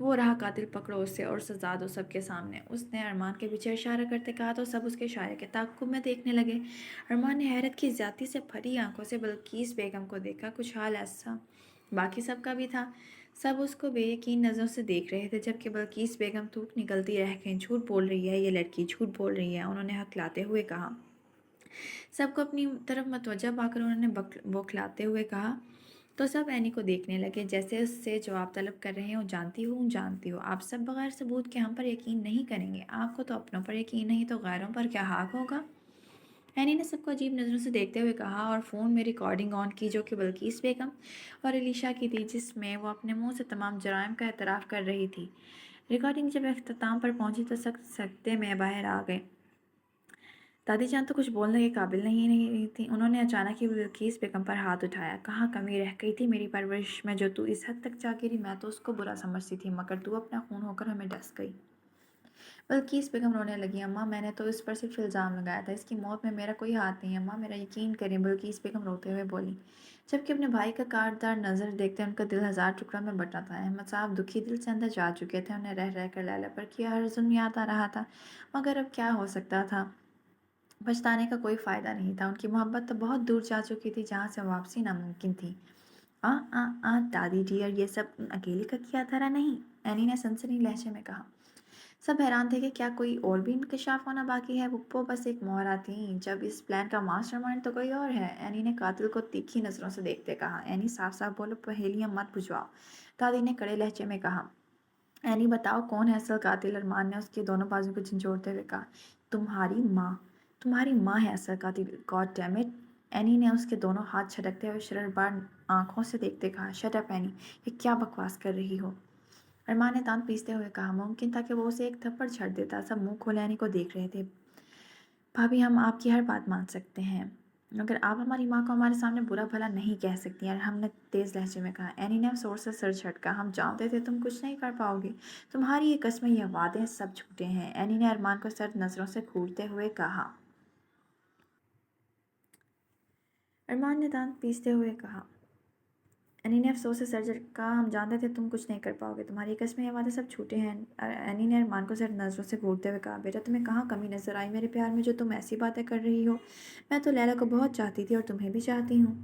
وہ رہا قاتل، پکڑو اسے اور سزا دو سب کے سامنے۔ اس نے ارمان کے پیچھے اشارہ کرتے کہا تو سب اس کے اشارے کے تعاقب میں دیکھنے لگے۔ ارمان نے حیرت کی زیادتی سے بھری آنکھوں سے بلقیس بیگم کو دیکھا۔ کچھ حال ایسا باقی سب کا بھی تھا۔ سب اس کو بے یقین نظروں سے دیکھ رہے تھے، جبکہ بلقیس بیگم تھوک نکلتی رہ گئیں۔ جھوٹ بول رہی ہے یہ لڑکی، جھوٹ بول رہی ہے، انہوں نے ہکلاتے ہوئے کہا۔ سب کو اپنی طرف متوجہ پا کر انہوں نے بوکھلاتے ہوئے کہا تو سب اینی کو دیکھنے لگے جیسے اس سے جواب طلب کر رہے ہوں۔ جانتی ہوں آپ سب بغیر ثبوت کے ہم پر یقین نہیں کریں گے۔ آپ کو تو اپنوں پر یقین نہیں تو غیروں پر کیا حق ہوگا؟ اینی نے سب کو عجیب نظروں سے دیکھتے ہوئے کہا اور فون میں ریکارڈنگ آن کی، جو کہ بلقیس بیگم اور علیشا کی تھی، جس میں وہ اپنے منہ سے تمام جرائم کا اعتراف کر رہی تھی۔ ریکارڈنگ جب اختتام پر پہنچی تو سخت سکتے میں باہر آ گئے۔ دادی جان تو کچھ بولنے کے قابل نہیں تھی۔ انہوں نے اچانک ہی بلقیس بیگم پر ہاتھ اٹھایا۔ کہاں کمی رہ گئی تھی میری پرورش میں جو تو اس حد تک جا گری؟ میں تو اس کو برا سمجھتی تھی، مگر تو اپنا خون ہو کر ہمیں ڈس گئی۔ بلقیس بیگم رونے لگی۔ اماں میں نے تو اس پر صرف الزام لگایا تھا، اس کی موت میں میرا کوئی ہاتھ نہیں۔ اماں میرا یقین کریں، بلقیس بیگم روتے ہوئے بولی، جبکہ اپنے بھائی کا کاٹدار نظر دیکھتے ان کا دل ہزار ٹکڑوں میں بٹا تھا۔ احمد صاحب دکھی دل سے اندر جا چکے تھے، انہیں رہ رہ کر لیلا پر کیا ہر ظلم یاد آ رہا تھا، مگر اب کیا ہو سکتا تھا؟ پچھتانے کا کوئی فائدہ نہیں تھا۔ ان کی محبت تو بہت دور جا چکی تھی، جہاں سے واپسی ناممکن تھی۔ دادی ڈیئر، یہ سب اکیلے کا کیا دھرا نہیں؟ اینی نے سنسنی لہجے میں کہا۔ سب حیران تھے کہ کیا کوئی اور بھی انکشاف ہونا باقی ہے۔ وہ بس ایک مہرا تھی، جب اس پلان کا ماسٹر مائنڈ تو کوئی اور ہے۔ اینی نے قاتل کو تیکھی نظروں سے دیکھتے کہا۔ اینی صاف صاف بولو، پہیلیاں مت بجھواؤ، دادی نے کڑے لہجے میں کہا۔ اینی بتاؤ کون ہے اصل قاتل؟ ارمان نے اس کے دونوں بازو کو جھنجھوڑتے ہوئے کہا۔ تمہاری ماں ہے اصل قاتل، گاڈ ڈیم اٹ! اینی نے اس کے دونوں ہاتھ چھٹکتے ہوئے شرربار آنکھوں سے دیکھتے کہا۔ شٹ اپ اینی، یہ کیا بکواس کر رہی ہو؟ ارمان نے دانت پیستے ہوئے کہا۔ ممکن تھا کہ وہ اسے ایک تھپڑ چھڑ دیتا۔ سب منہ کھولے اینی کو دیکھ رہے تھے۔ بھابھی، ہم آپ کی ہر بات مان سکتے ہیں، مگر آپ ہماری ماں کو ہمارے سامنے برا بھلا نہیں کہہ سکتی ہیں، ہم نے تیز لہجے میں کہا۔ اینی نے زور سے سر جھٹکا۔ ہم جانتے تھے تم کچھ نہیں کر پاؤ گی، تمہاری یہ قسمیں، یہ وعدے سب جھوٹے ہیں، اینی نے ارمان کو سرد نظروں سے گھورتے ہوئے کہا۔ ارمان نے دانت پیستے ہوئے کہا۔ اینی نے افسوس سے سر جھٹکا۔ ہم جانتے تھے تم کچھ نہیں کر پاؤ گے، تمہاری قسمیں، یہ وعدے سب جھوٹے ہیں، اینی نے ارمان کو سرد نظروں سے گھورتے ہوئے کہا۔ بیٹا، تمہیں کہاں کمی نظر آئی میرے پیار میں جو تم ایسی باتیں کر رہی ہو؟ میں تو لیلا کو بہت چاہتی تھی اور تمہیں بھی چاہتی ہوں،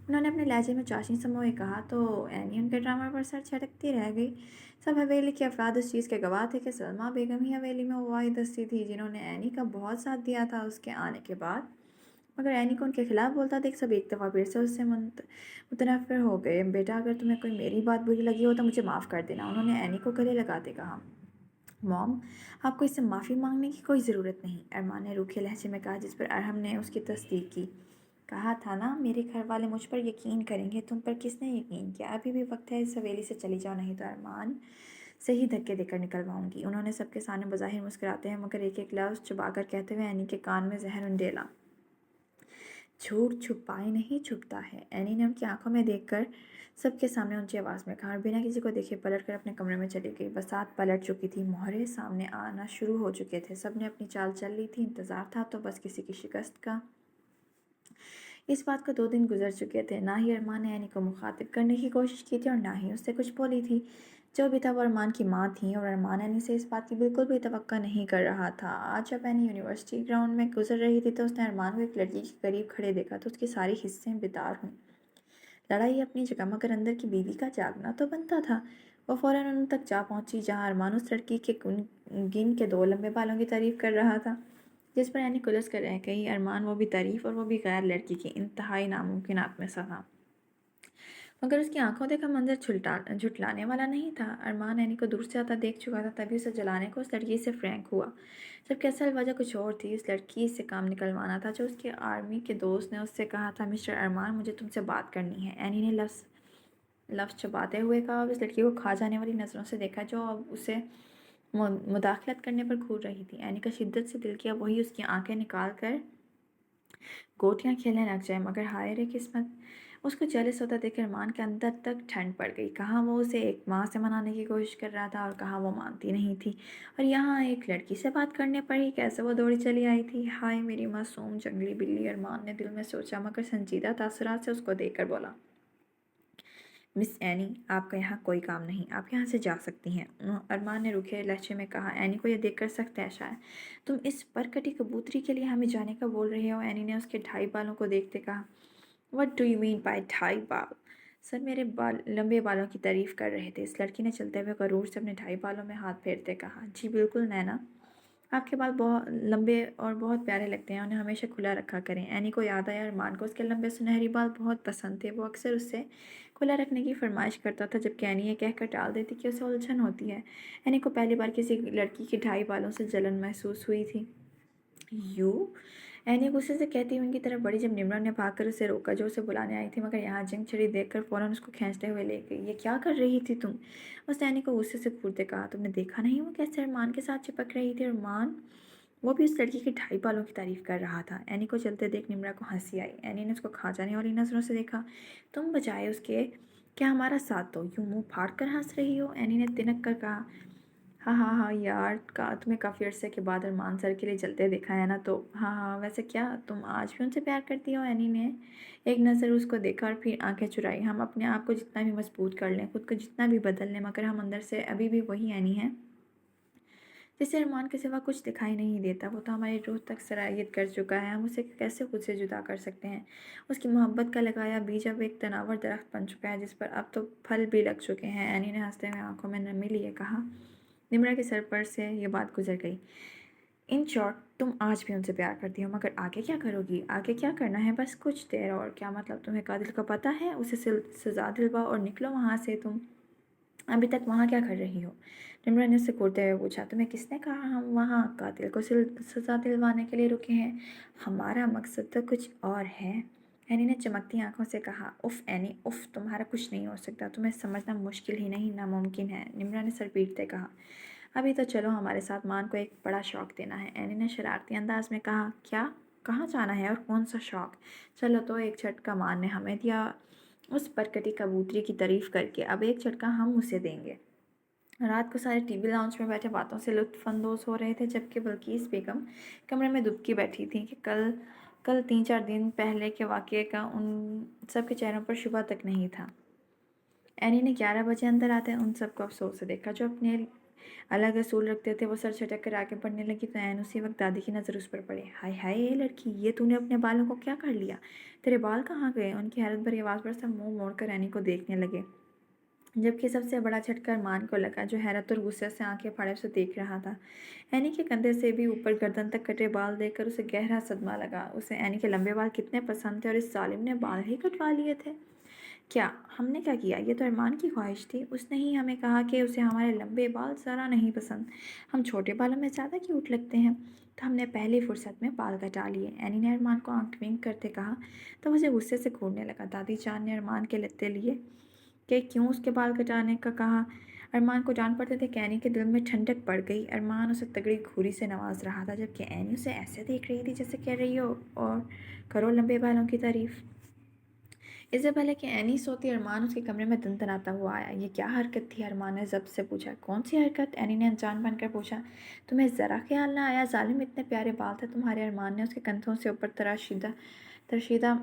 انہوں نے اپنے لہجے میں چاشنی سموئے کہا۔ تو اینی ان کے ڈرامے پر سر جھٹکتی رہ گئی۔ سب حویلی کے افراد اس چیز کے گواہ تھے کہ سلمیٰ بیگم ہی حویلی میں وہ واحد ہستی تھی جنہوں نے اینی کا بہت ساتھ دیا تھا اس کے آنے کے بعد، مگر اینی کو ان کے خلاف بولتا دیکھ سب ایک دفعہ پھر سے اس سے متنفر ہو گئے۔ بیٹا، اگر تمہیں کوئی میری بات بری لگی ہو تو مجھے معاف کر دینا، انہوں نے اینی کو گلے لگاتے کہا۔ موم، آپ کو اس سے معافی مانگنے کی کوئی ضرورت نہیں، ارمان نے روکھے لہجے میں کہا، جس پر ارحم نے اس کی تصدیق کی۔ کہا تھا نا میرے گھر والے مجھ پر یقین کریں گے، تم پر کس نے یقین کیا؟ ابھی بھی وقت ہے، اس حویلی سے چلی جاؤ، نہیں تو ارمان سے ہی دھکے دے کر نکلواؤں گی، انہوں نے سب کے سامنے بظاہر مسکراتے ہیں مگر ایک ایک لفظ چبا کر کہتے ہوئے اینی کے کان میں زہر انڈیلا۔ جھوٹ چھپائے نہیں چھپتا ہے، اینی نے ان کی آنکھوں میں دیکھ کر سب کے سامنے اونچی آواز میں کہا اور بنا کسی کو دیکھے پلٹ کر اپنے کمرے میں چلی گئی۔ بساط پلٹ چکی تھی، مہرے سامنے آنا شروع ہو چکے تھے، سب نے اپنی چال چل لی تھی، انتظار تھا تو بس کسی کی شکست کا۔ اس بات کو 2 دن گزر چکے تھے، نہ ہی ارمان نے اینی کو مخاطب کرنے کی کوشش کی تھی اور نہ ہی اس سے کچھ بولی تھی۔ جو بھی تھا وہ ارمان کی ماں تھیں اور ارمان اینی سے اس بات کی بالکل بھی توقع نہیں کر رہا تھا۔ آج جب اینی یونیورسٹی گراؤنڈ میں گزر رہی تھی تو اس نے ارمان کو ایک لڑکی کے قریب کھڑے دیکھا تو اس کی ساری حسیں بیدار ہوئیں۔ لڑائی اپنی جگہ، مگر اندر کی بیوی کا جاگنا تو بنتا تھا۔ وہ فوراً ان تک جا پہنچی جہاں ارمان اس لڑکی کے گن کے 2 لمبے بالوں کی تعریف کر رہا تھا، جس پر اینی کلس کر رہ گئی۔ ارمان وہ بھی تعریف اور وہ بھی غیر لڑکی کی انتہائی ناممکنات میں سا تھا، مگر اس کی آنکھوں دیکھا منظر جھٹلانے والا نہیں تھا۔ ارمان اینی کو دور سے آتا دیکھ چکا تھا، تبھی اسے جلانے کو اس لڑکی سے فرینک ہوا، جبکہ اصل وجہ کچھ اور تھی۔ اس لڑکی سے کام نکلوانا تھا جو اس کے آرمی کے دوست نے اس سے کہا تھا، مسٹر ارمان مجھے تم سے بات کرنی ہے، اینی نے لفظ چباتے ہوئے کہا اور اس لڑکی کو کھا جانے والی نظروں سے دیکھا جو اب اسے مداخلت کرنے پر گھور رہی تھی۔ اینی کا شدت سے دل کیا وہی اس کی آنکھیں نکال کر گوٹیاں کھیلنے لگ جائے، مگر ہائے رے قسمت! اس کو جیلس ہوتا دیکھ ارمان کے اندر تک ٹھنڈ پڑ گئی۔ کہاں وہ اسے ایک ماں سے منانے کی کوشش کر رہا تھا اور کہاں وہ مانتی نہیں تھی، اور یہاں ایک لڑکی سے بات کرنے پر ہی کیسے وہ دوڑی چلی آئی تھی۔ ہائے میری معصوم جنگلی بلی، ارمان نے دل میں سوچا، مگر سنجیدہ تاثرات سے اس کو دیکھ کر بولا۔ مس اینی، آپ کا یہاں کوئی کام نہیں، آپ یہاں سے جا سکتی ہیں، ارمان نے روکھے لہجے میں کہا۔ اینی کو یہ دیکھ کر سخت ہے شاید، تم اس پرکٹی کبوتری کے لیے ہمیں جانے کا بول رہے ہو؟ اینی نے اس کے 2.5 بالوں کو دیکھتے کہا۔ What do you mean by 2.5 بال؟ سر میرے لمبے بالوں کی تعریف کر رہے تھے، اس لڑکی نے چلتے ہوئے غرور سے اپنے 2.5 بالوں میں ہاتھ پھیرتے کہا۔ جی بالکل نینا، آپ کے بال بہت لمبے اور بہت پیارے لگتے ہیں، انہیں ہمیشہ کھلا رکھا کریں۔ اینی کو یاد آیا ارمان کو اس کے لمبے سنہری بال بہت پسند تھے، وہ اکثر اس سے کھلا رکھنے کی فرمائش کرتا تھا، جبکہ اینی یہ کہہ کر ٹال دیتی کہ اسے الجھن ہوتی ہے۔ اینی کو پہلی بار کسی لڑکی کے 2.5 بالوں سے جلن محسوس ہوئی تھی۔ یو، اینی غصے سے کہتی ہوئی ان کی طرف بڑھی، جب نمرا نے بھاگ کر اسے روکا جو اسے بلانے آئی تھی، مگر یہاں جنگ چھڑی دیکھ کر فوراً اس کو کھینچتے ہوئے لے گئی۔ یہ کیا کر رہی تھی تم؟ اس نے اینی کو غصے سے گھورتے کہا۔ تم نے دیکھا نہیں وہ کیسے ارمان کے ساتھ چپک رہی تھی؟ ارمان وہ بھی اس لڑکی کے 2.5 بالوں کی تعریف کر رہا تھا۔ اینی کو چلتے دیکھ نمرا کو ہنسی آئی۔ اینی نے اس کو کھا جانے والی نظروں سے دیکھا۔ تم بجائے اس کے کیا ہمارا ساتھ دو، یوں منہ پھاڑ کر ہنس رہی ہو؟ اینی نے تنک کر کہا۔ ہاں ہاں ہاں یار، تمہیں کافی عرصے کے بعد ارمان سر کے لیے جلتے دیکھا ہے نا، تو ہاں ہاں ویسے کیا تم آج بھی ان سے پیار کرتی ہو؟ اینی نے ایک نظر اس کو دیکھا اور پھر آنکھیں چرائی۔ ہم اپنے آپ کو جتنا بھی مضبوط کر لیں، خود کو جتنا بھی بدل لیں، مگر ہم اندر سے ابھی بھی وہی اینی ہیں جسے ارمان کے سوا کچھ دکھائی نہیں دیتا۔ وہ تو ہماری روح تک سرایت کر چکا ہے، ہم اسے کیسے خود سے جدا کر سکتے ہیں؟ اس کی محبت کا لگایا بیج اب ایک تناور درخت بن چکا ہے، جس پر اب تو پھل بھی لگ چکے ہیں۔ اینی نے ہنستے ہوئے آنکھوں میں نمی لیے کہا۔ نمرا کے سر پر سے یہ بات گزر گئی۔ ان شارٹ، تم آج بھی ان سے پیار کرتی ہو، مگر آگے کیا کرو گی؟ آگے کیا کرنا ہے؟ بس کچھ دیر اور۔ کیا مطلب؟ تمہیں قاتل کا پتہ ہے؟ اسے سزا دلواؤ اور نکلو وہاں سے۔ تم ابھی تک وہاں کیا کر رہی ہو؟ نمرا نے اس سے گھورتے ہوئے پوچھا۔ تمہیں کس نے کہا ہم وہاں قاتل کو سزا دلوانے کے لیے رکے ہیں؟ ہمارا مقصد تو کچھ اور ہے، اینی نے چمکتی آنکھوں سے کہا۔ اف اینی اف، تمہارا کچھ نہیں ہو سکتا، تمہیں سمجھنا مشکل ہی نہیں ناممکن ہے، نمرا نے سر پیٹتے کہا۔ ابھی تو چلو ہمارے ساتھ، مان کو ایک بڑا شوق دینا ہے، اینی نے شرارتی انداز میں کہا۔ کیا؟ کہاں جانا ہے اور کون سا شوق؟ چلو تو ایک جھٹکا مان نے ہمیں دیا اس پرکٹی کبوتری کی تعریف کر کے، اب ایک جھٹکا ہم اسے دیں گے۔ رات کو سارے ٹی وی لاؤنج میں بیٹھے باتوں سے لطف اندوز ہو رہے تھے، جبکہ بلقیس بیگم کمرے میں دبکی بیٹھی تھیں کہ کل 3-4 دن پہلے کے واقعے کا ان سب کے چہروں پر شبہ تک نہیں تھا۔ اینی نے 11 بجے اندر آتے ان سب کو افسوس سے دیکھا جو اپنے الگ اصول رکھتے تھے۔ وہ سر چھٹک کر آگے بڑھنے لگی تو عین اسی وقت دادی کی نظر اس پر پڑی۔ ہائے ہائے اے لڑکی، یہ تو نے اپنے بالوں کو کیا کر لیا؟ تیرے بال کہاں گئے؟ ان کی حیرت بھری آواز پر سب منہ موڑ کر اینی کو دیکھنے لگے، جبکہ سب سے بڑا جھٹکا ارمان کو لگا، جو حیرت اور غصے سے آنکھیں پھاڑے اسے دیکھ رہا تھا۔ اینی کے کندھے سے بھی اوپر گردن تک کٹے بال دیکھ کر اسے گہرا صدمہ لگا۔ اسے اینی کے لمبے بال کتنے پسند تھے، اور اس ظالم نے بال ہی کٹوا لیے تھے۔ کیا ہم نے کیا کیا؟ یہ تو ارمان کی خواہش تھی، اس نے ہی ہمیں کہا کہ اسے ہمارے لمبے بال ذرا نہیں پسند، ہم چھوٹے بالوں میں زیادہ کیوٹ لگتے ہیں، تو ہم نے پہلی فرصت میں بال کٹا لیے، اینی نے ارمان کو آنکھ ونک کرتے کہا۔ تو اسے غصے سے گھورنے لگا۔ دادی جان نے ارمان کے لتے لیے کہ کیوں اس کے بال کٹانے کا کہا۔ ارمان کو ڈانٹ پڑتے تھے کہ اینی کے دل میں ٹھنڈک پڑ گئی۔ ارمان اسے تگڑی گھوری سے نواز رہا تھا، جبکہ اینی اسے ایسے دیکھ رہی تھی جیسے کہہ رہی ہو اور کرو لمبے بالوں کی تعریف۔ اس سے پہلے کہ اینی سوتی، ارمان اس کے کمرے میں تنتناتا ہوا آیا۔ یہ کیا حرکت تھی؟ ارمان نے ضبط سے پوچھا۔ کون سی حرکت؟ اینی نے انجان بن کر پوچھا۔ تمہیں ذرا خیال نہ آیا ظالم، اتنے پیارے بال تھے تمہارے؟ ارمان نے اس کے کندھوں سے اوپر تراشیدہ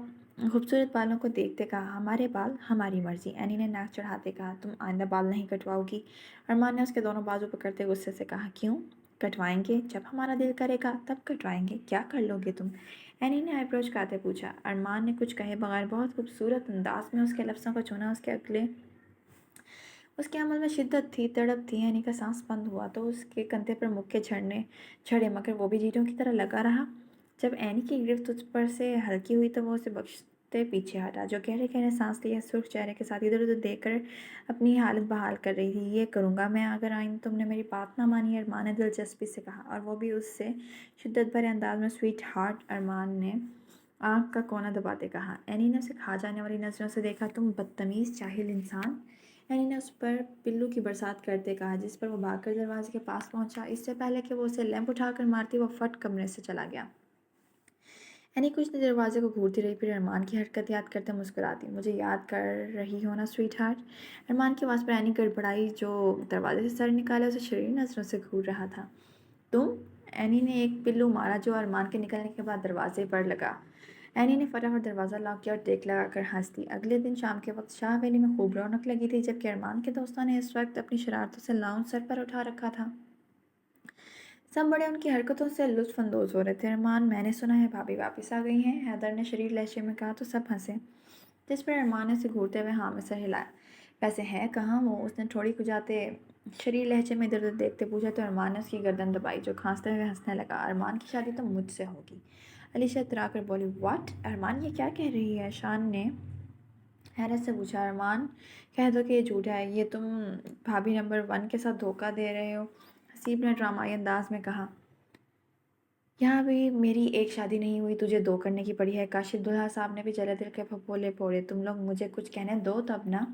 خوبصورت بالوں کو دیکھتے کہا۔ ہمارے بال، ہماری مرضی، اینی نے ناک چڑھاتے کہا۔ تم آئندہ بال نہیں کٹواؤ گی؟ ارمان نے اس کے دونوں بازو پکڑتے غصے سے کہا۔ کیوں؟ کٹوائیں گے، جب ہمارا دل کرے گا تب کٹوائیں گے۔ کیا کر لو گے تم؟ اینی نے آئی برو چکاتے پوچھا۔ ارمان نے کچھ کہے بغیر بہت خوبصورت انداز میں اس کے لفظوں کو چنا۔ اس کے عمل میں شدت تھی، تڑپ تھی۔ اینی کا سانس بند ہوا تو اس کے کندھے پر مکے چھڑے، مگر وہ بھی جیٹوں کی طرح لگا رہا۔ جب اینی کی گرفت اس پر سے ہلکی ہوئی تو وہ اسے بخشتے پیچھے ہٹا، جو گہرے گہرے سانس لیے سرخ چہرے کے ساتھ ادھر ادھر دیکھ کر اپنی حالت بحال کر رہی تھی۔ یہ کروں گا میں اگر آئندہ تم نے میری بات نہ مانی، ارمان نے دلچسپی سے کہا، اور وہ بھی اس سے شدت بھرے انداز میں۔ سویٹ ہارٹ، ارمان نے آنکھ کا کونا دباتے کہا۔ اینی نے اسے کھا جانے والی نظروں سے دیکھا۔ تم بدتمیز جاہل انسان، اینی نے اس پر پلو کی برسات کرتے کہا، جس پر وہ بھاگ کر دروازے کے پاس پہنچا۔ اس سے پہلے کہ وہ اسے لیمپ اٹھا کر مارتی، وہ فٹ کمرے سے چلا گیا۔ اینی کچھ دیر دروازے کو گھورتی رہی، پھر ارمان کی حرکت یاد کرتے مسکراتی۔ مجھے یاد کر رہی ہو نا سویٹ ہارٹ؟ ارمان کی آواز پر اینی گڑبڑائی، جو دروازے سے سر نکالے اسے شریر نظروں سے گھور رہا تھا۔ تم؟ اینی نے ایک پلو مارا جو ارمان کے نکلنے کے بعد دروازے پر لگا۔ اینی نے فٹافٹ دروازہ لاک کیا اور ٹیک لگا کر ہنس دی۔ اگلے دن شام کے وقت شاہ حویلی میں خوب رونق لگی تھی، جبکہ ارمان کے دوستوں نے اس وقت اپنی شرارتوں سے لاؤنج سر پر اٹھا رکھا تھا۔ سب بڑے ان کی حرکتوں سے لطف اندوز ہو رہے تھے۔ ارمان، میں نے سنا ہے بھابھی واپس آ گئی ہیں، حیدر نے شریر لہجے میں کہا تو سب ہنسے، جس پر ارمان نے اسے گھورتے ہوئے ہاں میں سر ہلایا۔ ویسے ہے کہاں وہ؟ اس نے تھوڑی کھجاتے شریر لہجے میں ادھر ادھر دیکھتے پوچھا تو ارمان نے اس کی گردن دبائی، جو کھانستے ہوئے ہنسنے لگا۔ ارمان کی شادی تو مجھ سے ہوگی، علیشا اترا کر بولی۔ واٹ؟ ارمان یہ کیا کہہ رہی ہے؟ شان نے حیرت سے پوچھا۔ ارمان، کہہ دو کہ یہ جھوٹ ہے، یہ تم بھابھی نمبر 1 کے ساتھ دھوکہ دے رہے ہو، حسیب نے ڈرامائی انداز میں کہا۔ یہاں بھی میری ایک شادی نہیں ہوئی، تجھے 2 کرنے کی پڑی ہے۔ کاشف دلہا صاحب نے بھی جلے دل کے پھپھولے پھوڑے۔ تم لوگ مجھے کچھ کہنے دو تب نا،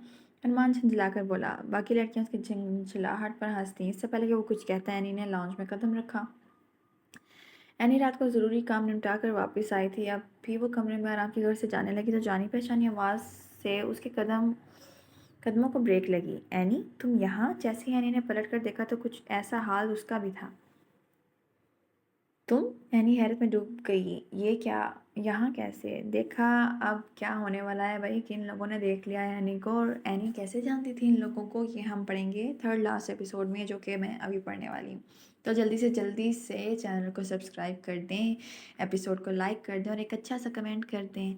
ارمان جھنجھلا کر بولا۔ باقی لڑکیاں اس کی جھنجھلاہٹ پر ہنس دیں۔ اس سے پہلے کہ وہ کچھ کہتا، اینی نے لاؤنج میں قدم رکھا۔ اینی رات کو ضروری کام نمٹا کر واپس آئی تھی، اب بھی وہ کمرے میں آرام کے گھر سے جانے لگی تو جانی پہچانی آواز سے اس کے قدموں کو بریک لگی۔ اینی، تم یہاں؟ جیسے ہی اینی نے پلٹ کر دیکھا تو کچھ ایسا حال اس کا بھی تھا۔ تم؟ اینی حیرت میں ڈوب گئی۔ یہ کیا؟ یہاں کیسے؟ دیکھا اب کیا ہونے والا ہے بھائی، کہ ان لوگوں نے دیکھ لیا ہے اینی کو، اور اینی کیسے جانتی تھی ان لوگوں کو، یہ ہم پڑھیں گے 3rd لاسٹ ایپیسوڈ میں، جو کہ میں ابھی پڑھنے والی ہوں۔ تو جلدی سے چینل کو سبسکرائب کر دیں، ایپیسوڈ کو لائک کر دیں اور ایک اچھا سا کمنٹ کر دیں۔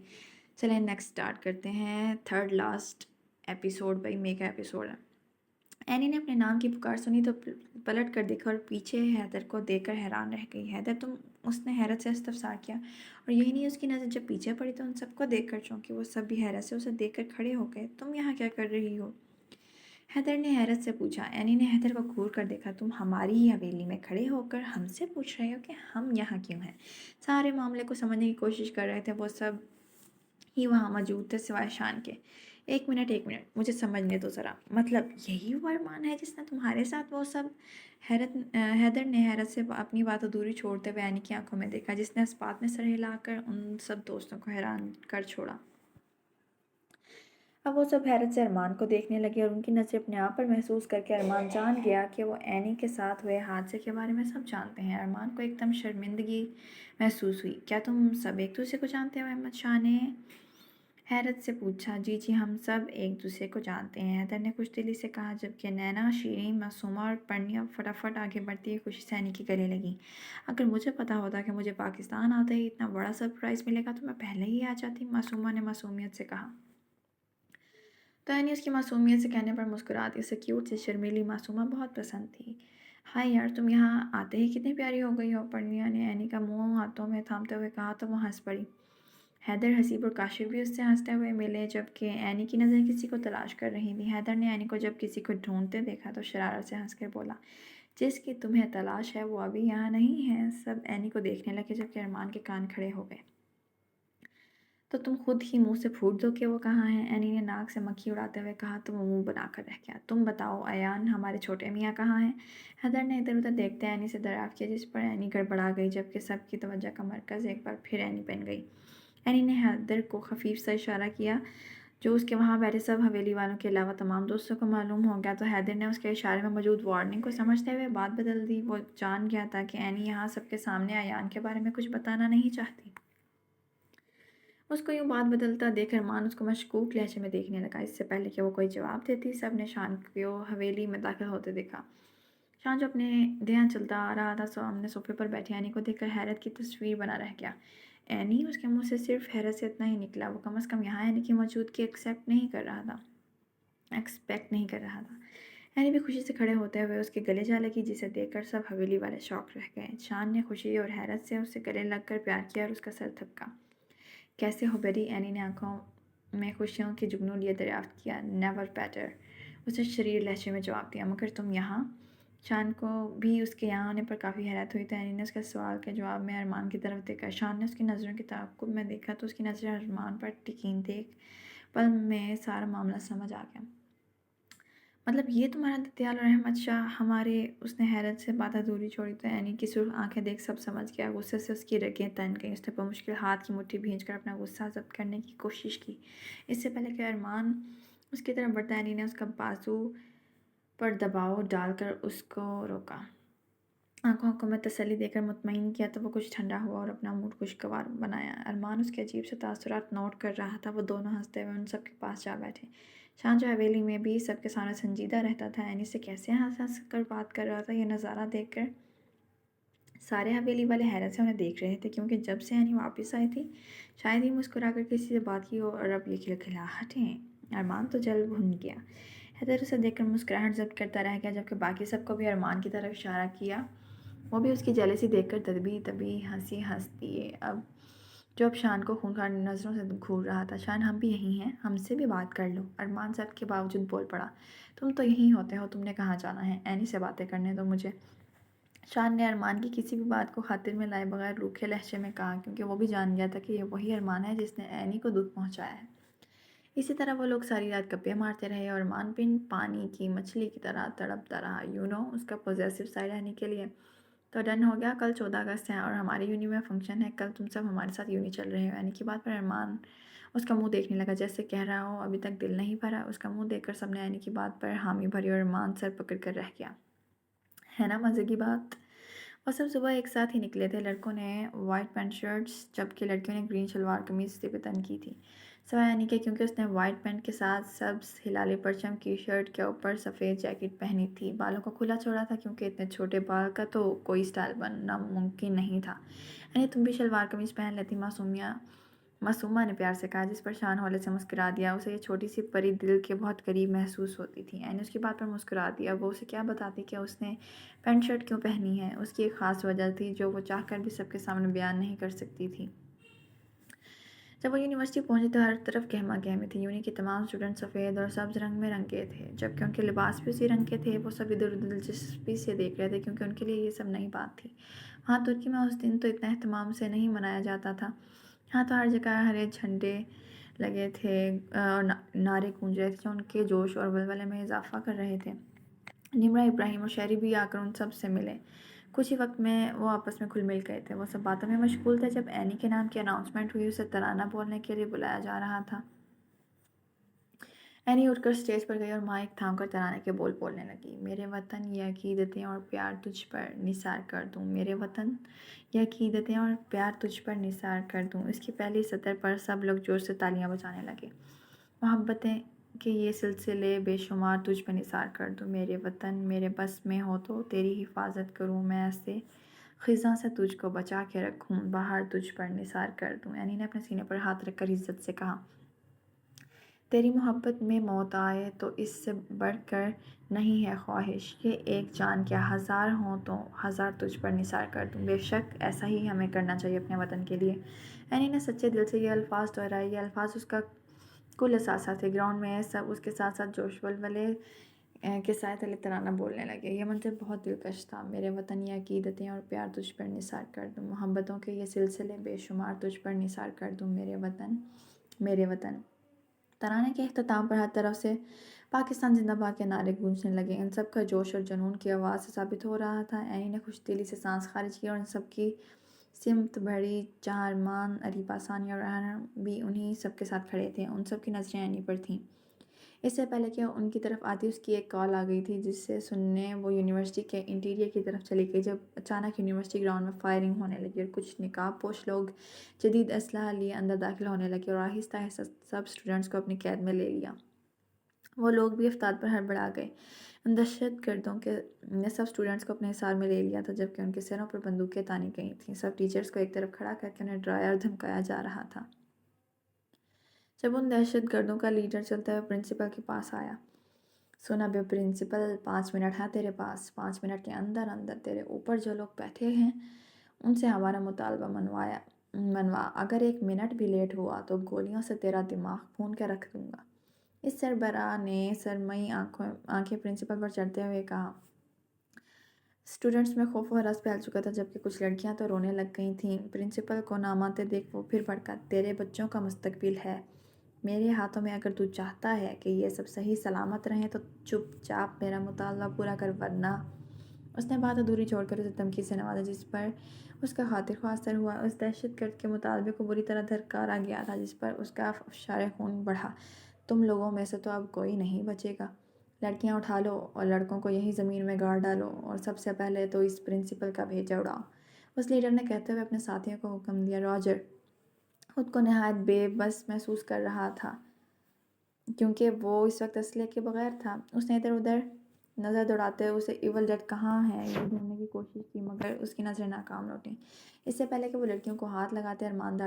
چلیں نیکسٹ سٹارٹ کرتے ہیں 3rd لاسٹ ایپیسوڈ، بھائی میگا ایپیسوڈ ہے۔ اینی نے اپنے نام کی پکار سنی تو پلٹ کر دیکھا اور پیچھے حیدر کو دیکھ کر حیران رہ گئی۔ حیدر تم؟ اس نے حیرت سے استفسار کیا، اور یہی نہیں اس کی نظر جب پیچھے پڑی تو ان سب کو دیکھ کر چونکہ وہ سب بھی حیرت سے اسے دیکھ کر کھڑے ہو گئے۔ تم یہاں کیا کر رہی ہو؟ حیدر نے حیرت سے پوچھا۔ اینی نے حیدر کو گھور کر دیکھا۔ تم ہماری ہی حویلی میں کھڑے ہو کر ہم سے پوچھ رہے ہو کہ ہم یہاں کیوں ہیں؟ سارے معاملے کو سمجھنے کی کوشش کر رہے تھے وہ سب ہی وہاں موجود تھے سوائے شان کے۔ ایک منٹ مجھے سمجھنے دو ذرا، مطلب یہی وہ ارمان ہے جس نے تمہارے ساتھ وہ سب؟ حیدر نے حیرت سے اپنی بات ادھوری چھوڑتے ہوئے اینی کی آنکھوں میں دیکھا، جس نے اس بات میں سر ہلا کر ان سب دوستوں کو حیران کر چھوڑا۔ اب وہ سب حیرت سے ارمان کو دیکھنے لگے اور ان کی نظریں اپنے آپ پر محسوس کر کے ارمان جان گیا کہ وہ اینی کے ساتھ ہوئے حادثے کے بارے میں سب جانتے ہیں۔ ارمان کو ایک دم شرمندگی محسوس ہوئی۔ کیا تم سب ایک دوسرے کو جانتے ہو؟ احمد شاہ نے حیرت سے پوچھا۔ جی ہم سب ایک دوسرے کو جانتے ہیں، حیدر نے خوش دلی سے کہا، جبکہ نینا، شیرین، معصومہ اور پرنیا فٹافٹ آگے بڑھتی ہوئی خوشی سے اینی کے گلے لگی۔ اگر مجھے پتا ہوتا کہ مجھے پاکستان آتے ہی اتنا بڑا سرپرائز ملے گا تو میں پہلے ہی آ جاتی، معصومہ نے معصومیت سے کہا۔ تو اینی اس کی معصومیت سے کہنے پر مسکراتی، اسے کیوٹ سے شرمیلی معصومہ بہت پسند تھی۔ ہائے یار، تم یہاں آتے ہی کتنی پیاری ہو گئی ہو، پرنیا نے اینی کا منہ ہاتھوں میں تھامتے ہوئے کہا تو وہ ہنس پڑی۔ حیدر، حسیب اور کاشف بھی اس سے ہنستے ہوئے ملے، جبکہ اینی کی نظر کسی کو تلاش کر رہی تھی۔ حیدر نے اینی کو جب کسی کو ڈھونڈتے دیکھا تو شرارت سے ہنس کر بولا، جس کی تمہیں تلاش ہے وہ ابھی یہاں نہیں ہے۔ سب اینی کو دیکھنے لگے، جبکہ ارمان کے کان کھڑے ہو گئے۔ تو تم خود ہی منہ سے پھوٹ دو کہ وہ کہاں ہے، اینی نے ناک سے مکھی اڑاتے ہوئے کہا تو وہ منہ بنا کر رہ گیا۔ تم بتاؤ ایان، ہمارے چھوٹے میاں کہاں ہیں؟ حیدر نے ادھر ادھر دیکھتے اینی سے دریافت کیا، جس پر اینی گڑبڑا گئی، جبکہ سب کی توجہ کا مرکز ایک بار پھر اینی بن گئی۔ اینی نے حیدر کو خفیف سا اشارہ کیا، جو اس کے وہاں بیٹھے سب حویلی والوں کے علاوہ تمام دوستوں کو معلوم ہو گیا، تو حیدر نے اس کے اشارے میں موجود وارننگ کو سمجھتے ہوئے بات بدل دی۔ وہ جان گیا تھا کہ اینی یہاں سب کے سامنے ایان کے بارے میں کچھ بتانا نہیں چاہتی۔ اس کو یوں بات بدلتا دیکھ ارمان اس کو مشکوک لہجے میں دیکھنے لگا۔ اس سے پہلے کہ وہ کوئی جواب دیتی، سب نے شان کو حویلی میں داخل ہوتے دیکھا۔ شان جو اپنے دھیان چلتا آ رہا تھا سامنے صوفے پر بیٹھی اینی کو دیکھ کر حیرت کی تصویر بنا رہ گیا۔ اینی؟ اس کے منہ سے صرف حیرت سے اتنا ہی نکلا۔ وہ کم از کم یہاں اینی کی موجودگی ایکسپیکٹ نہیں کر رہا تھا۔ اینی بھی خوشی سے کھڑے ہوتے ہوئے اس کے گلے جا لگی، جسے دیکھ کر سب حویلی والے شاک رہ گئے۔ شان نے خوشی اور حیرت سے اسے گلے لگ کر پیار کیا اور اس کا سر تھپکا۔ کیسے ہو بیٹی؟ اینی نے آنکھوں میں خوشیوں کی جگنو لیے دریافت کیا۔ نیور بیٹر، اسے شریر لہجے میں جواب دیا۔ مگر تم یہاں؟ شان کو بھی اس کے یہاں آنے پر کافی حیرت ہوئی، تو اینی نے اس کے سوال کے جواب میں ارمان کی طرف دیکھا۔ شان نے اس کی نظروں کے تعاقب میں دیکھا تو اس کی نظریں ارمان پر ٹکیں، دیکھ پل میں سارا معاملہ سمجھ آ گیا۔ مطلب یہ تمہارا دتیال اور احمد شاہ ہمارے؟ اس نے حیرت سے بات ادھوری چھوڑی تو اینی کی سرخ آنکھیں دیکھ سب سمجھ گیا۔ غصے سے اس کی رگیں تن گئیں۔ اس نے بمشکل ہاتھ کی مٹھی بھینچ کر اپنا غصہ ضبط کرنے کی کوشش کی۔ اس سے پہلے کہ ارمان اس کی طرف بڑھتا، اینی نے اس کا بازو پر دباؤ ڈال کر اس کو روکا۔ آنکھوں میں تسلی دے کر مطمئن کیا تو وہ کچھ ٹھنڈا ہوا اور اپنا موڈ خوشگوار بنایا۔ ارمان اس کے عجیب سے تاثرات نوٹ کر رہا تھا۔ وہ دونوں ہنستے ہوئے ان سب کے پاس جا بیٹھے۔ شان جو حویلی میں بھی سب کے سامنے سنجیدہ رہتا تھا، اینی سے کیسے ہنس ہنس کر بات کر رہا تھا۔ یہ نظارہ دیکھ کر سارے حویلی والے حیرت سے انہیں دیکھ رہے تھے، کیونکہ جب سے اینی واپس آئی تھی شاید ہی مسکرا کر کسی سے بات کی ہو، اور اب یہ کھلکھلاہٹیں۔ ارمان تو جل بھن گیا۔ حیدر اسے دیکھ کر مسکراہٹ ضبط کرتا رہ گیا، جبکہ باقی سب کو بھی ارمان کی طرف اشارہ کیا۔ وہ بھی اس کی جیلسی دیکھ کر دبی دبی ہنسی ہنس دیے، اب شان کو خونخوار نظروں سے گھور رہا تھا۔ شان، ہم بھی یہیں ہیں، ہم سے بھی بات کر لو۔ ارمان سب کے باوجود بول پڑا۔ تم تو یہیں ہوتے ہو، تم نے کہاں جانا ہے؟ اینی سے باتیں کرنے دو مجھے۔ شان نے ارمان کی کسی بھی بات کو خاطر میں لائے بغیر روکھے لہجے میں کہا، کیونکہ وہ بھی جان گیا تھا کہ یہ وہی ارمان ہے جس نے اینی کو دکھ پہنچایا ہے۔ اسی طرح وہ لوگ ساری رات گپیں مارتے رہے، اور ارمان بن پانی کی مچھلی کی طرح تڑپتا رہا، اس کا پوزیسو سائڈ اینی کے لیے۔ تو ڈن ہو گیا، کل 14 اگست ہے اور ہماری یونی میں فنکشن ہے، کل تم سب ہمارے ساتھ یونی چل رہے ہو۔ اینی کی بات پر ارمان اس کا منہ دیکھنے لگا، جیسے کہہ رہا ہو ابھی تک دل نہیں بھرا۔ اس کا منہ دیکھ کر سب نے اینی کی بات پر حامی بھری اور ارمان سر پکڑ کر رہ گیا۔ ہے نا مزے کی بات؟ وہ سب صبح ایک ساتھ ہی نکلے تھے۔ لڑکوں نے وائٹ پینٹ شرٹس جبکہ لڑکیوں نے گرین شلوار قمیض تن کی تھی، سوائے اینی کے، کیونکہ اس نے وائٹ پینٹ کے ساتھ سبز ہلالی پرچم کی شرٹ کے اوپر سفید جیکٹ پہنی تھی۔ بالوں کو کھلا چھوڑا تھا، کیونکہ اتنے چھوٹے بال کا تو کوئی سٹائل بننا ممکن نہیں تھا۔ اینی، تم بھی شلوار قمیض پہن لیتی، معصومہ نے پیار سے کہا، جس پر شان ہولے سے مسکرا دیا۔ اسے یہ چھوٹی سی پری دل کے بہت قریب محسوس ہوتی تھی۔ اینی اس کی بات پر مسکرا دیا۔ وہ اسے کیا بتاتی کہ اس نے پینٹ شرٹ کیوں پہنی ہے۔ اس کی ایک خاص وجہ تھی جو وہ چاہ کر بھی سب کے سامنے بیان نہیں کر سکتی تھی۔ جب وہ یونیورسٹی پہنچی تو ہر طرف گہما گہمی تھی۔ یونی کے تمام اسٹوڈنٹ سفید اور سبز رنگ میں رنگے تھے، جبکہ ان کے لباس بھی اسی رنگ کے تھے۔ وہ سب ادھر ادھر دلچسپی سے دیکھ رہے تھے، کیونکہ ان کے لیے یہ سب نئی بات تھی۔ وہاں ترکی میں اس دن تو اتنا اہتمام سے نہیں منایا جاتا تھا۔ یہاں تو ہر جگہ ہرے جھنڈے لگے تھے اور نعرے گونج رہے تھے جو ان کے جوش اور ولولے میں اضافہ کر رہے تھے۔ نمرہ، ابراہیم اور شہری بھی آ کر ان سب سے ملے۔ کچھ ہی وقت میں وہ آپس میں گھل مل گئے تھے۔ وہ سب باتوں میں مشغول تھے جب اینی کے نام کی اناؤنسمنٹ ہوئی۔ اسے ترانہ بولنے کے لیے بلایا جا رہا تھا۔ اینی اٹھ کر سٹیج پر گئی اور مائک تھام کر ترانے کے بول بولنے لگی۔ میرے وطن، یہ عقیدتیں اور پیار تجھ پر نثار کر دوں، میرے وطن، یہ عقیدتیں اور پیار تجھ پر نثار کر دوں۔ اس کی پہلی سطر پر سب لوگ زور سے تالیاں بجانے لگے۔ محبتیں کہ یہ سلسلے بے شمار تجھ پہ نثار کر دوں، میرے وطن، میرے بس میں ہو تو تیری حفاظت کروں میں، ایسے خزاں سے تجھ کو بچا کے رکھوں، باہر تجھ پر نثار کر دوں۔ اینی نے اپنے سینے پر ہاتھ رکھ کر عزت سے کہا، تیری محبت میں موت آئے تو اس سے بڑھ کر نہیں ہے خواہش، یہ ایک جان کیا ہزار ہوں تو ہزار تجھ پر نثار کر دوں۔ بے شک ایسا ہی ہمیں کرنا چاہیے اپنے وطن کے لیے۔ اینی نے سچے دل سے یہ الفاظ دہرائے۔ یہ الفاظ اس کا کل اثاثہ تھے۔ گراؤنڈ میں سب اس کے ساتھ ساتھ جوش ولولے کے سائے تلے ترانہ بولنے لگے۔ یہ منظر بہت دلکش تھا۔ میرے وطن، یہ عقیدتیں اور پیار تجھ پر نثار کر دوں، محبتوں کے یہ سلسلے بے شمار تجھ پر نثار کر دوں، میرے وطن، میرے وطن۔ ترانے کے اختتام پر ہر طرف سے پاکستان زندہ باد کے نعرے گونجنے لگے۔ ان سب کا جوش اور جنون کی آواز سے ثابت ہو رہا تھا۔ اینی نے خوش دلی سے سانس خارج کی اور ان سب کی سمت بڑھی، جہاں ارمان، اریبہ، ثانیہ اور ریحانہ بھی انہی سب کے ساتھ کھڑے تھے۔ ان سب کی نظریں اینی پر تھیں۔ اس سے پہلے کہ ان کی طرف آتی اس کی ایک کال آ گئی تھی، جس سے سننے وہ یونیورسٹی کے انٹیریئر کی طرف چلی گئی، جب اچانک یونیورسٹی گراؤنڈ میں فائرنگ ہونے لگی اور کچھ نقاب پوش لوگ جدید اسلحہ لیے اندر داخل ہونے لگے اور آہستہ آہستہ سب اسٹوڈنٹس کو اپنی قید میں لے لیا۔ وہ لوگ بھی افتاد پر ہڑبڑا گئے۔ ان دہشت گردوں نے سب اسٹوڈنٹس کو اپنے حصار میں لے لیا تھا، جبکہ ان کے سروں پر بندوقیں تانی گئی تھیں۔ سب ٹیچرز کو ایک طرف کھڑا کر کے انہیں ڈرایا اور دھمکایا جا رہا تھا۔ جب ان دہشت گردوں کا لیڈر چلتے ہوئے پرنسپل کے پاس آیا، سنا بے پرنسپل، 5 منٹ ہیں تیرے پاس، 5 منٹ کے اندر اندر تیرے اوپر جو لوگ بیٹھے ہیں ان سے ہمارا مطالبہ منوا، اگر 1 منٹ بھی لیٹ ہوا تو گولیوں سے تیرا دماغ بھون کے رکھ دوں گا۔ اس سربراہ نے سرمئی آنکھیں پرنسپل پر چڑھتے ہوئے کہا۔ اسٹوڈنٹس میں خوف و ہراس پھیل چکا تھا، جبکہ کچھ لڑکیاں تو رونے لگ گئی تھیں۔ پرنسپل کو ناماتے دیکھ وہ پھر بھڑکا، تیرے بچوں کا مستقبل ہے میرے ہاتھوں میں، اگر تو چاہتا ہے کہ یہ سب صحیح سلامت رہیں تو چپ چاپ میرا مطالبہ پورا کر، ورنہ۔ اس نے بات ادھوری چھوڑ کر اسے دھمکی سے نوازا، جس پر اس کا خاطر خواہ اثر ہوا۔ اس دہشت گرد کے مطالبے کو بری طرح دھرکارا گیا تھا، جس پر اس کا افشار خون بڑھا، تم لوگوں میں سے تو اب کوئی نہیں بچے گا۔ لڑکیاں اٹھا لو اور لڑکوں کو یہیں زمین میں گاڑ ڈالو اور سب سے پہلے تو اس پرنسپل کا بھیجا اڑاؤ۔ اس لیڈر نے کہتے ہوئے اپنے ساتھیوں کو حکم دیا۔ راجر خود کو نہایت بے بس محسوس کر رہا تھا کیونکہ وہ اس وقت اسلحے کے بغیر تھا۔ اس نے ادھر ادھر نظر دوڑاتے ہوئے اسے ایول ڈیڈ کہاں ہے یہ ڈھونڈنے کی کوشش کی، مگر اس کی نظریں ناکام لوٹیں۔ اس سے پہلے کہ وہ لڑکیوں کو ہاتھ لگاتے ارمان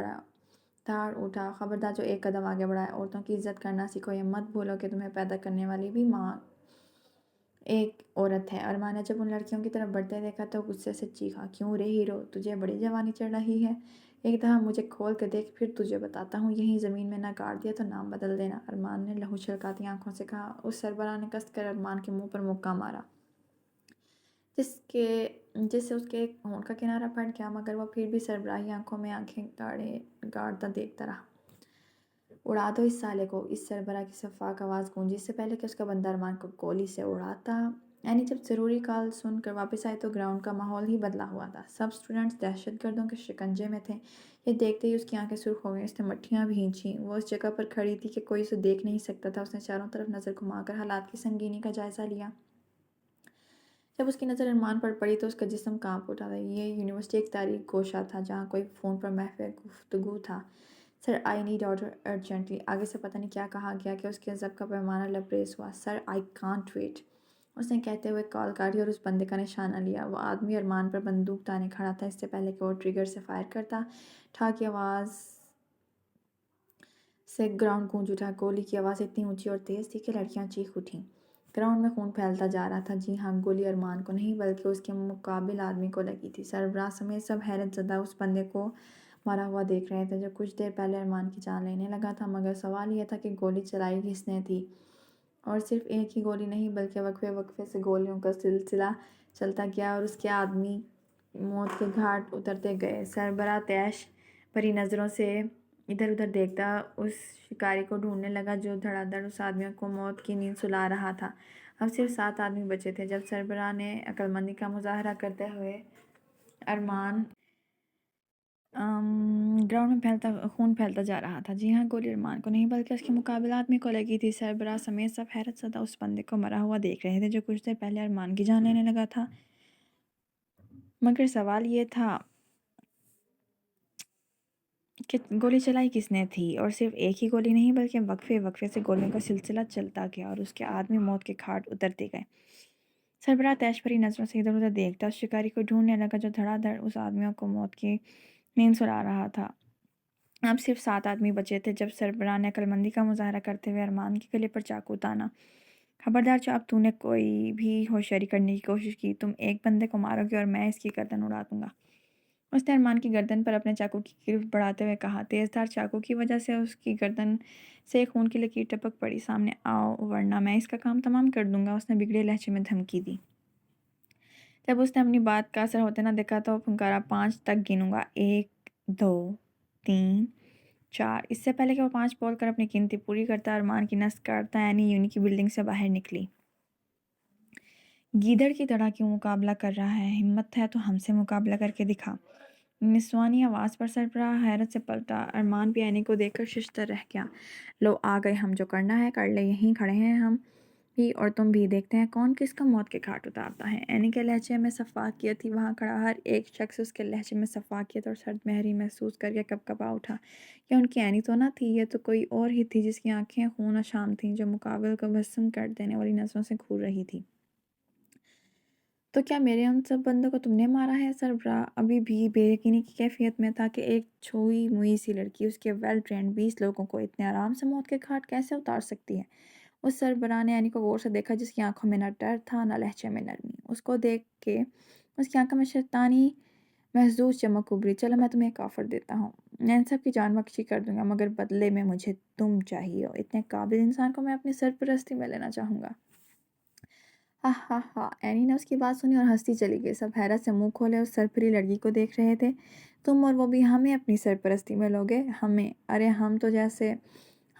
دھاڑ اٹھا۔ خبردار جو ایک قدم آگے بڑھائے، عورتوں کی عزت کرنا سیکھو، یہ مت بھولو کہ تمہیں پیدا کرنے والی بھی ماں ایک عورت ہے۔ ارمان نے جب ان لڑکیوں کی طرف بڑھتے دیکھا تو غصے سے چیخا، کیوں رے ہیرو، تجھے بڑی جوانی چڑھ رہی ہے؟ ایک دفعہ مجھے کھول کے دیکھ، پھر تجھے بتاتا ہوں۔ یہیں زمین میں نہ گاڑ دیا تو نام بدل دینا، ارمان نے لہو چھلکاتی آنکھوں سے کہا۔ اس سربراہ نے کس کر ارمان کے منہ پر مکہ مارا جس سے اس کے ایک ہونٹ کا کنارہ پھٹ گیا، مگر وہ پھر بھی سربراہی آنکھوں میں آنکھیں گاڑتا دیکھتا رہا۔ اڑا دو اس سالے کو، اس سربراہ کی شفاق آواز گونجی۔ اس سے پہلے کہ اس کا بندہ ارمان کو گولی سے اڑاتا، اینی جب ضروری کال سن کر واپس آئے تو گراؤنڈ کا ماحول ہی بدلا ہوا تھا۔ سب اسٹوڈنٹس دہشت گردوں کے شکنجے میں تھے۔ یہ دیکھتے ہی اس کی آنکھیں سرخ ہو گئیں، اس نے مٹھیاں بھینچیں۔ وہ اس جگہ پر کھڑی تھی کہ کوئی اسے دیکھ نہیں سکتا تھا۔ اس نے چاروں طرف نظر گھما کر حالات کی سنگینی کا جائزہ لیا۔ جب اس کی نظر ارمان پر پڑی تو اس کا جسم کانپ اٹھا تھا۔ یہ یونیورسٹی ایک تاریک گوشہ تھا جہاں کوئی فون پر محو گفتگو تھا۔ سر آئی نیڈ آرڈر ارجنٹلی، آگے سے پتہ نہیں کیا کہا گیا کہ اس کے غضب کا پیمانہ لبریز ہوا۔ سر آئی کانٹ ویٹ، اس نے کہتے ہوئے کال کاٹی اور اس بندے کا نشانہ لیا۔ وہ آدمی ارمان پر بندوق تانے کھڑا تھا۔ اس سے پہلے کہ وہ ٹریگر سے فائر کرتا، ٹھا کی آواز سے گراؤنڈ گونج اٹھا۔ گولی کی آواز اتنی اونچی اور تیز تھی کہ لڑکیاں چیخ اٹھیں۔ گراؤنڈ میں خون پھیلتا جا رہا تھا۔ جی ہاں، گولی ارمان کو نہیں بلکہ اس کے مقابل آدمی کو لگی تھی۔ سربراہ سمیت سب حیرت زدہ اس بندے کو مرا ہوا دیکھ رہے تھے جو کچھ دیر پہلے ارمان کی جان لینے لگا تھا، مگر سوال یہ تھا کہ گولی چلائی کس نے تھی؟ اور صرف ایک ہی گولی نہیں بلکہ وقفے وقفے سے گولیوں کا سلسلہ چلتا گیا اور اس کے آدمی موت کے گھاٹ اترتے گئے۔ سربراہ طیش بھری نظروں سے ادھر ادھر دیکھتا اس شکاری کو ڈھونڈنے لگا جو دھڑا دھڑ اس آدمیوں کو موت کی نیند سلا رہا تھا۔ اب صرف 7 آدمی بچے تھے۔ جب سربراہ نے عقلمندی کا مظاہرہ کرتے ہوئے ارمان گراؤنڈ میں خون پھیلتا جا رہا تھا۔ جی ہاں، گولی ارمان کو نہیں بلکہ اس کے مقابل آدمی کو لگی تھی۔ سربراہ سمیت سب حیرت زدہ اس بندے کو مرا ہوا دیکھ رہے تھے جو کچھ دیر پہلے ارمان کی جان لینے لگا تھا، مگر سوال یہ تھا کہ گولی چلائی کس نے تھی؟ اور صرف ایک ہی گولی نہیں بلکہ وقفے وقفے سے گولیوں کا سلسلہ چلتا گیا اور اس کے آدمی موت کے گھاٹ اترتے گئے۔ سربراہ طیش بھری نظروں سے ادھر ادھر دیکھتا اس شکاری کو ڈھونڈنے لگا جو دھڑا دھڑ اس آدمیوں کو موت کی نیند سلا رہا تھا۔ اب صرف 7 آدمی بچے تھے جب سربراہ نے عقلمندی کا مظاہرہ کرتے ہوئے ارمان کے گلے پر چاقو تانا۔ خبردار جو اب تو نے کوئی بھی ہوشیاری کرنے کی کوشش کی، تم ایک بندے کو مارو گے اور میں اس کی گردن اڑا دوں گا۔ اس نے ارمان کی گردن پر اپنے چاقو کی گرفت بڑھاتے ہوئے کہا۔ تیز دھار چاقو کی وجہ سے اس کی گردن سے ایک خون کی لکیر ٹپک پڑی۔ سامنے آؤ ورنہ میں اس کا کام تمام کر دوں گا، اس نے بگڑے لہجے میں دھمکی دی۔ جب اس نے اپنی بات کا اثر ہوتے نہ دیکھا تو وہ پھنکارا، 5 تک گنوں گا، 1 2 3 4۔ اس سے پہلے کہ وہ 5 بول کر اپنی گنتی پوری کرتا، ارمان کی نس کاٹتا اینی یونی کی بلڈنگ سے باہر نکلی۔ گیدڑ کی طرح کیوں مقابلہ کر رہا ہے؟ ہمت ہے تو ہم سے مقابلہ کر کے دکھا۔ نسوانی آواز پر سربراہ حیرت سے پلٹا۔ ارمان بھی اینی کو دیکھ کر ششدر رہ گیا۔ لو آ گئے ہم، جو کرنا ہے کر لے، یہیں کھڑے ہیں ہم بھی اور تم بھی، دیکھتے ہیں کون کس کا موت کے گھاٹ اتارتا ہے۔ اینی کے لہجے میں شفافیت تھی، وہاں کھڑا ہر ایک شخص اس کے لہجے میں شفافیت اور سرد مہری محسوس کر کے کپکپا اٹھا۔ یہ ان کی اینی تو نہ تھی، یہ تو کوئی اور ہی تھی جس کی آنکھیں خون آشام تھیں، جو مقابل کو بھسم کر دینے والی نظروں سے گھور رہی تھی۔ تو کیا میرے ان سب بندوں کو تم نے مارا ہے؟ سربراہ ابھی بھی بے یقینی کی کیفیت میں تھا کہ ایک چھوئی موئی سی لڑکی اس کے ویل ٹرینڈ 20 لوگوں کو اتنے آرام سے موت کے گھاٹ کیسے اتار سکتی ہے؟ اس سربراہ نے اینی کو غور سے دیکھا جس کی آنکھوں میں نہ ڈر تھا نہ لہجے میں نرمی۔ اس کو دیکھ کے اس کی آنکھوں میں شیطانی محظوظ چمک ابھری۔ چلو میں تمہیں ایک آفر دیتا ہوں، میں ان سب کی جان بخشی کر دوں گا، مگر بدلے میں مجھے تم چاہیے ہو۔ اتنے قابل انسان کو میں اپنی سرپرستی میں لینا چاہوں گا۔ ہا ہا ہا، اینی نے اس کی بات سنی اور ہنستی چلی گئی۔ سب حیرت سے منہ کھولے اس سرپری لڑکی کو دیکھ رہے تھے۔ تم اور وہ بھی ہمیں اپنی سرپرستی میں لوگے؟ ہمیں؟ ارے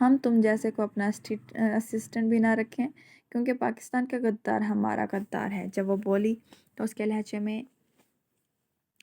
ہم تم جیسے کو اپنا اسسٹنٹ بھی نہ رکھیں، کیونکہ پاکستان کا غدار ہمارا غدار ہے۔ جب وہ بولی تو اس کے لہجے میں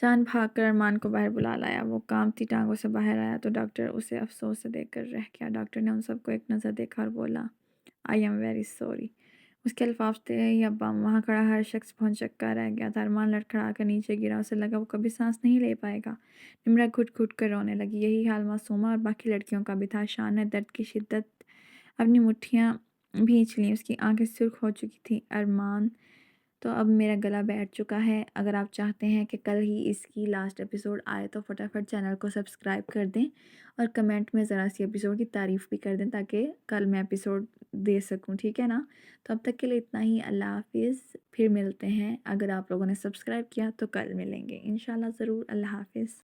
چاند بھاگ کر ارمان کو باہر بلا لایا۔ وہ کانپتی ٹانگوں سے باہر آیا تو ڈاکٹر اسے افسوس سے دیکھ کر رہ گیا۔ ڈاکٹر نے ان سب کو ایک نظر دیکھا اور بولا، آئی ایم ویری سوری۔ اس کے الفاظ تھے یا بم۔ وہاں کھڑا ہر شخص بھونچکا رہ گیا تھا۔ ارمان لڑکھڑا کر نیچے گرا۔ اسے لگا وہ کبھی سانس نہیں لے پائے گا۔ نمرہ گھٹ گھٹ کر رونے لگی۔ یہی حال معصومہ اور باقی لڑکیوں کا بھی تھا۔ شان نے درد کی شدت اپنی مٹھیاں بھینچ لیں۔ اس کی آنکھیں سرخ ہو چکی تھیں۔ ارمان، تو اب میرا گلا بیٹھ چکا ہے۔ اگر آپ چاہتے ہیں کہ کل ہی اس کی لاسٹ ایپیسوڈ آئے تو فٹافٹ چینل کو سبسکرائب کر دیں اور کمنٹ میں ذرا سی ایپیسوڈ کی تعریف بھی کر دیں تاکہ کل میں ایپیسوڈ دے سکوں، ٹھیک ہے نا؟ تو اب تک کے لیے اتنا ہی۔ اللہ حافظ، پھر ملتے ہیں۔ اگر آپ لوگوں نے سبسکرائب کیا تو کل ملیں گے انشاءاللہ ضرور۔ اللہ حافظ۔